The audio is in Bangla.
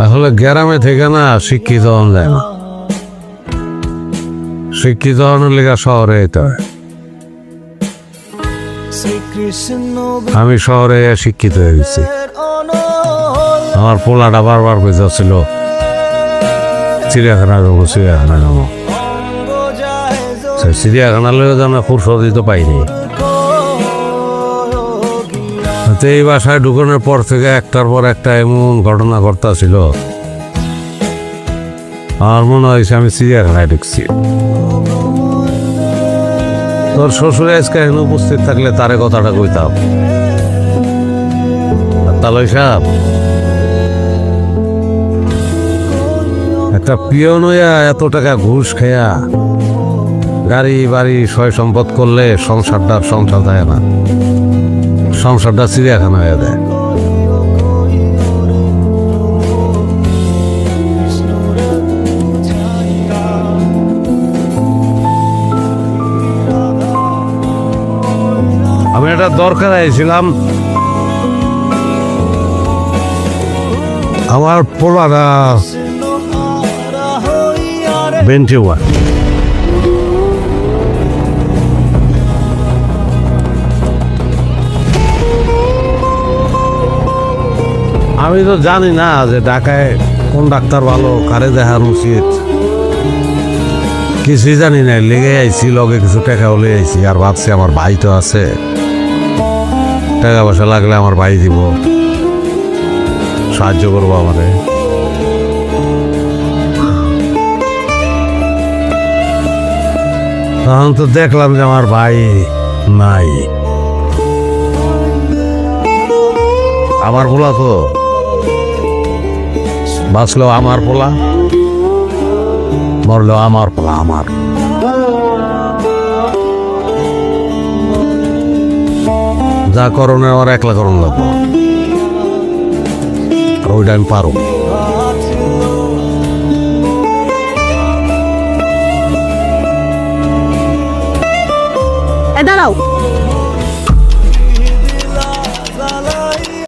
আসলে গ্রামে থেকে না শিক্ষিত হন যায় না, শিক্ষিত হওয়ার লেগে শহরে যেতে হয়। আমি শহরে শিক্ষিত হয়ে গেছি। আমার পোলাটা বারবার কইতেছিল চিড়িয়াখানা যাবো, চিড়িয়াখানা যাবো। চিড়িয়াখানা লেগে যেন ফুরসতই তো পাইনি। তো এই বাসায় ঢুকানোর পর থেকে একটার পর একটা এমন ঘটনা ঘটতেছিল, আমার মনে হয়েছে আমি চিড়িয়াখানায় ঢুকছি। তোর শ্বশুর আজকে এখানে উপস্থিত থাকলে তারে কথাটা কইতাম, তালই সাহেব একটা পিয়ন হইয়া এত টাকা ঘুষ খেয়া গাড়ি বাড়ি সয় সম্পদ করলে সংসার দেয় না, সংসারটা চিড়িয়াখানা হয়ে দেয়। আমি একটা দরকার আইছিলাম, আমার পোলাটা বেন্টিওয়া, আমি তো জানি না যে ঢাকায় কোন ডাক্তার ভালো, কারে দেখানো উচিত, কিছুই জানি না। লেগে আইছি, লগে কিছু টাকা হলে আইছি, আর ভাবছি আমার ভাই তো আছে, টাকা পয়সা লাগলে আমার ভাই দিব, সাহায্য করবো আমারে। তখন তো দেখলাম যে আমার ভাই নাই। আমার পোলা তো বাঁচলো, আমার পোলা মরলো, আমার পোলা। আমার যা করণে আমার একলা করণ লাগবো, ওইটা আমি পারো। দাঁড়াও,